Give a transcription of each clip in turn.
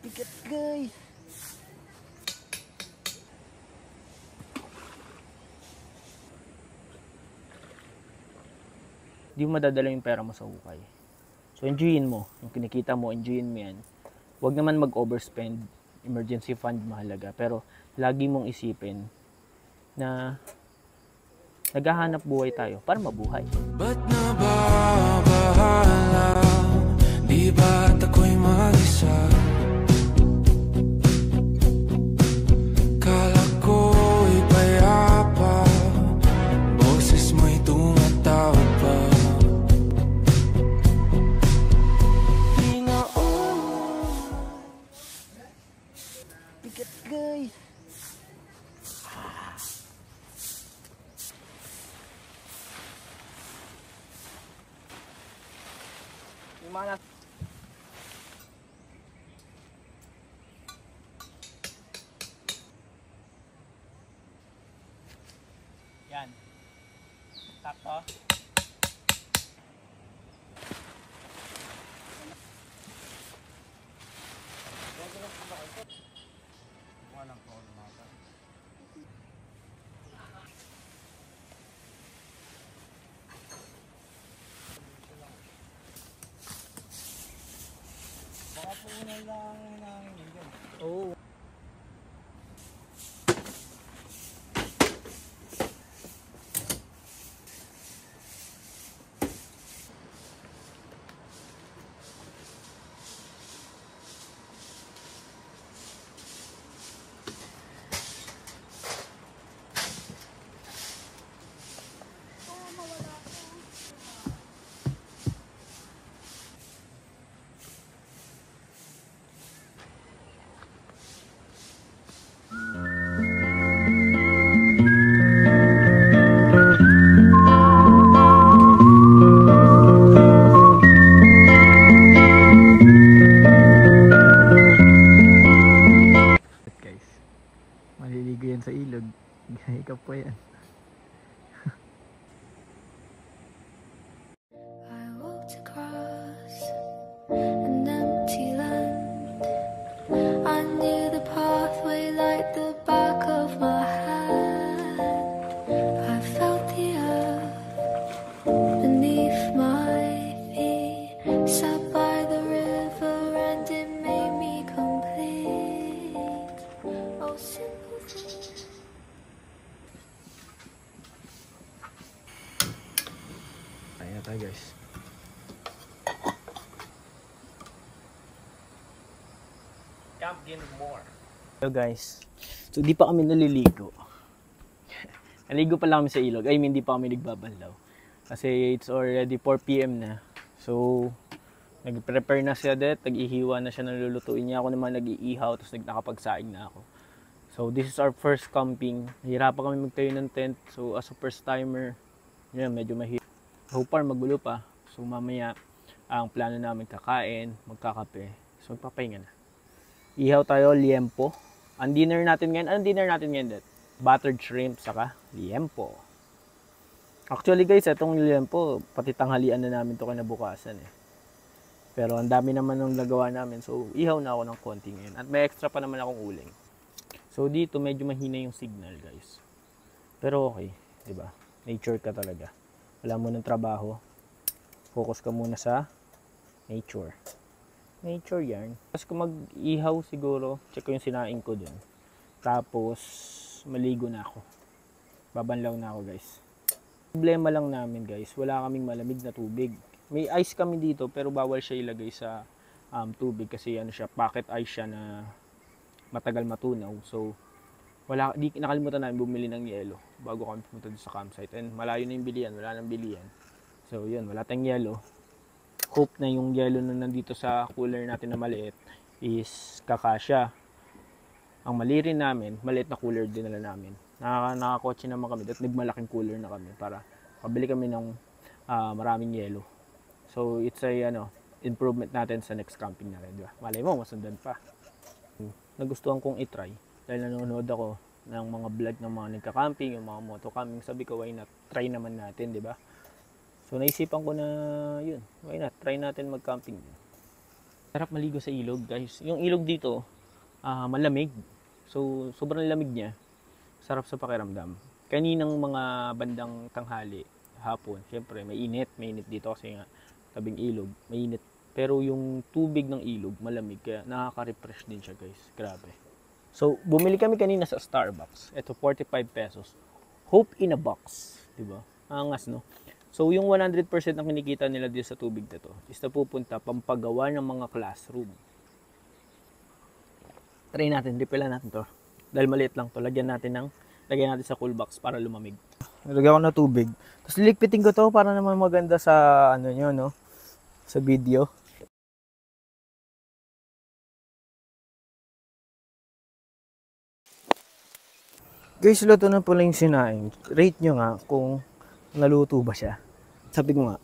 Bigat guys. Di mo madadala yung pera mo sa hukay. So enjoyin mo. Yung kinikita mo, enjoyin mo yan. Huwag naman mag-overspend. Emergency fund mahalaga. Pero lagi mong isipin na naghahanap buhay tayo para mabuhay. Ba't nababahala? Di ba't ako'y mag-isa? Kala ko'y payapa, boses mo'y tumatawag pa. Di na Bigat guys. Mana? Yan. Sakto. Walang po mata. Baka po na lang namin yun. Oo. Maliligo yan sa ilog. Ikaw po yan. I walked across an empty land. I knew the pathway like the back of my hand. I felt the earth beneath my feet. Sat by the river and it made me complete. Oh, simple thing. Ayan na tayo guys. Hello guys. So di pa kami naliligo. Naligo pa lang kami sa ilog. I mean, di pa kami nagbabanlaw. Kasi it's already 4 PM na. So nag-prepare na siya det. Nag-ihiwa na siya ng lulutuin niya. Ako naman nag-iihaw. Tapos nakapagsaing na ako. So this is our first camping. Nahirapan kami magtayo ng tent. So as a first timer, yun, medyo mahirap. So far magulo pa. So mamaya ang plano namin kakain, magkakape. So magpapahinga na. Ihaw tayo, liempo. Ang dinner natin ngayon, det? Buttered shrimp, saka liempo. Actually guys, itong liempo, pati tanghalian na namin ito kinabukasan eh. Pero ang dami naman ng nagawa namin, so ihaw na ako ng konti ngayon. At may extra pa naman akong uling. So dito medyo mahina yung signal guys. Pero okay, di ba? Nature ka talaga. Wala mo ng trabaho. Focus ka muna sa nature. Nature yan. Tapos kung mag-ihaw siguro, check ko yung sinaing ko dun. Tapos, maligo na ako. Babanlaw na ako guys. Problema lang namin guys, wala kaming malamig na tubig. May ice kami dito, pero bawal siya ilagay sa tubig. Kasi ano siya, pocket ice siya na matagal matunaw. So, nakalimutan namin bumili ng yelo bago kami pumunta sa campsite. And malayo na yung bilihan, wala nang bilihan. So, yun, wala tayong yelo. Hope na yung yelo na nandito sa cooler natin na maliit is kakasya. Ang mali rin namin, maliit na cooler dinala namin. Nakakotse naman kami at nagmalaking cooler na kami para pabili kami ng maraming yelo. So it's a improvement natin sa next camping natin, di ba? Malay mo, masundan pa. Nagustuhan kong i-try dahil nanonood ako ng mga vlog ng mga nagka-camping, yung mga moto-camping. Sabi ko, why not? Try naman natin, di ba? So naisipan ko na yun, why not? Try natin mag-camping. Sarap maligo sa ilog, guys. Yung ilog dito, malamig. So, sobrang lamig niya. Sarap sa pakiramdam. Kaninang mga bandang tanghali, hapon, syempre may init dito kasi nga tabing ilog, mainit. Pero yung tubig ng ilog malamig, kaya nakaka-refresh din siya, guys. Grabe. So, bumili kami kanina sa Starbucks. Ito 45 pesos. Hope in a box, 'di ba? Angas, no? So, yung 100% ng kinikita nila dito sa tubig na to is napupunta pampagawa ng mga classroom. Try natin, refill natin to. Dahil maliit lang to, lagyan natin sa cool box para lumamig. Nilagyan ko na tubig. Tapos lilikpitin ko to para naman maganda sa ano nyo, no? Sa video. Guys, luto na pala yung sinaing. Rate nyo nga kung naluto ba siya. Sabi ko nga,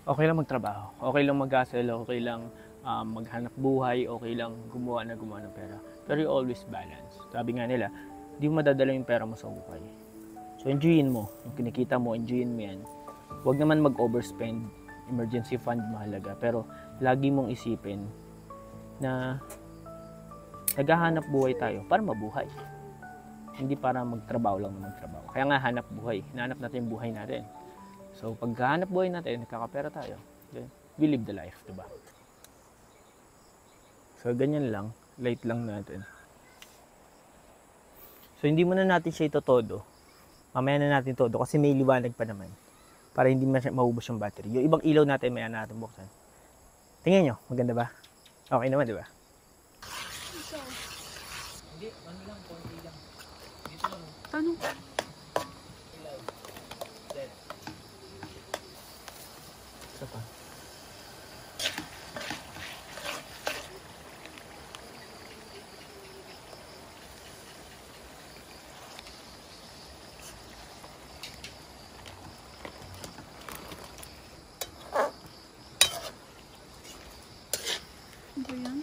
okay lang magtrabaho, okay lang mag-hustle, okay lang maghanap buhay, okay lang gumawa ng pera. Pero you always balance. Sabi nga nila, di mo madadala yung pera mo sa hukay. So enjoyin mo, yung kinikita mo, enjoyin mo yan. Huwag naman mag-overspend, emergency fund mahalaga. Pero lagi mong isipin na naghahanap buhay tayo para mabuhay. Hindi para magtrabaho lang na magtrabaho. Kaya nga hanap buhay. Hinahanap natin yung buhay natin. So, pag hanap buhay natin, nakakapera tayo. Then, we live the life, diba? So, ganyan lang. Light lang natin. So, hindi muna natin siya itotodo. Mamaya na natin todo kasi may liwanag pa naman. Para hindi maubos yung battery. Yung ibang ilaw natin, maya natin buksan. Tingnan nyo, maganda ba? Okay naman, diba? Hindi, ano lang, konti lang. Dito lang. Ano? Ilaw. Dead. Isa pa. Ano ba yan?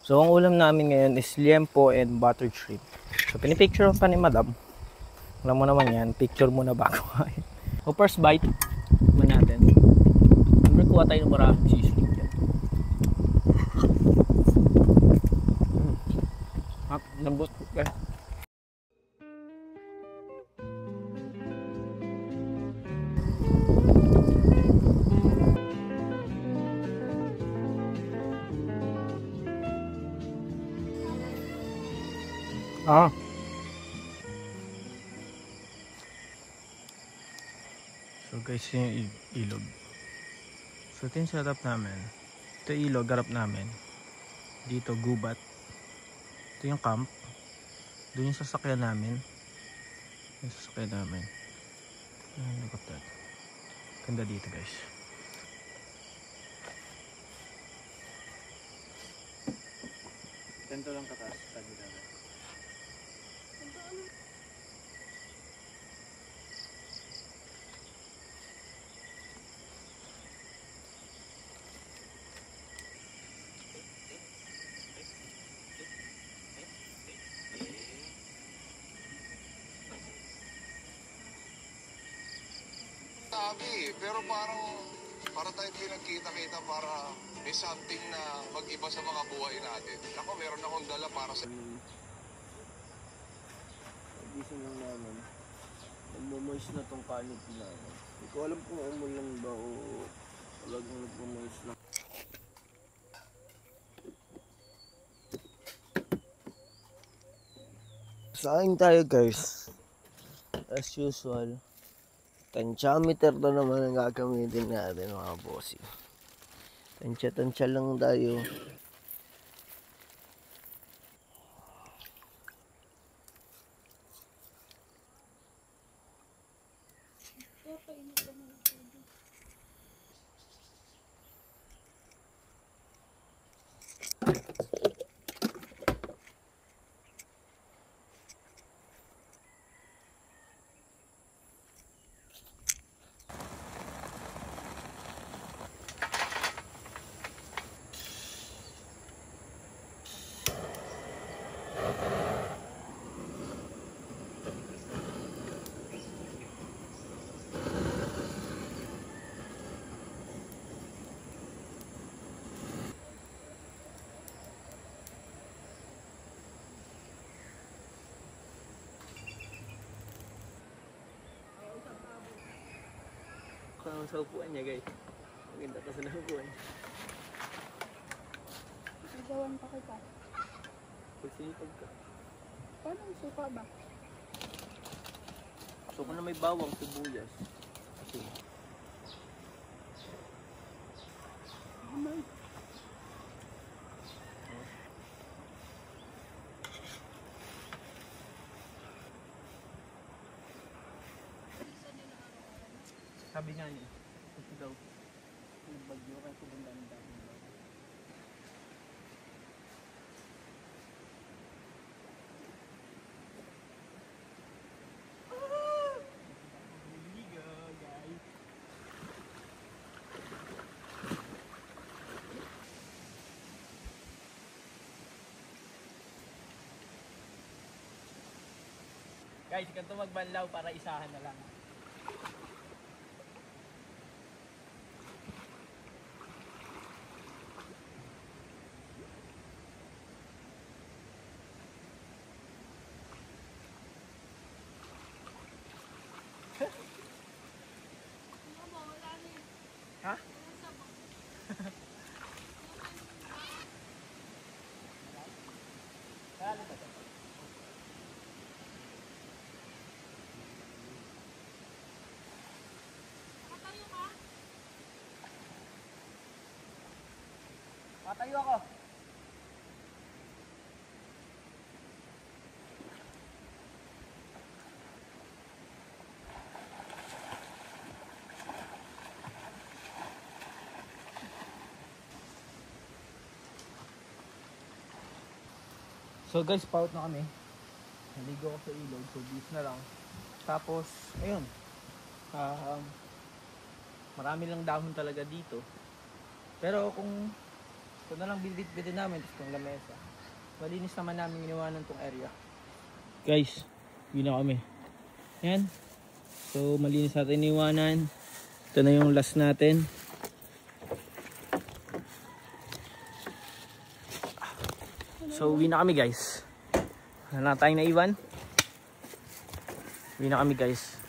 So, ang ulam namin ngayon is liempo and buttered shrimp. So, pinipicture pa ni Madam. Alam mo naman yan, picture muna bago kain. So, first bite naman natin. Siyempre, kuha tayo ng maraming seasoning dyan. Lambot. Okay. So guys, yung ilog. So ito yung setup namin. Ito yung ilog, harap namin. Dito gubat. Ito yung camp. Doon yung sasakyan namin. Yung sasakyan namin. Look at that. Ganda dito, guys. Ganito lang kataas. Sabi namin. Pero para tayo pinagkita-kita para may something na mag-iba sa mga buhay natin. Ako, meron akong dala para sa... Gising lang namin. Nagmamoist na tong canopy namin. Hindi ko alam kung umulan ba o talagang nagmamoist lang. Saing tayo, guys. As usual. Tansyameter na naman ang gagamitin natin, mga bossy. Tansya lang tayo. Sa upuan niya guys. Maganda ka sa upuan. Nagawan pa kita. Pagsipag ka. Paano ang suka ba? So kung na may bawang, sibuyas. Kasi Amay. sabi nga niya, ito daw. Yung bagyo kaya pupunta ng dami. Guys, ganito magbanlaw para isahan na lang. Ha? Matayo ako. So guys, paut na kami. Naligo ako sa ilog, so bis na lang. Tapos, ayun. Marami lang dahon talaga dito. Pero kung ito na lang bidit-bidin namin, tapos itong lamesa. Malinis naman namin iniwanan tong area. Guys, yun na kami. Yan. So, malinis natin iniwanan. Ito na yung last natin. So, uwi na kami guys. Wala na tayong naiwan. Uwi na kami guys.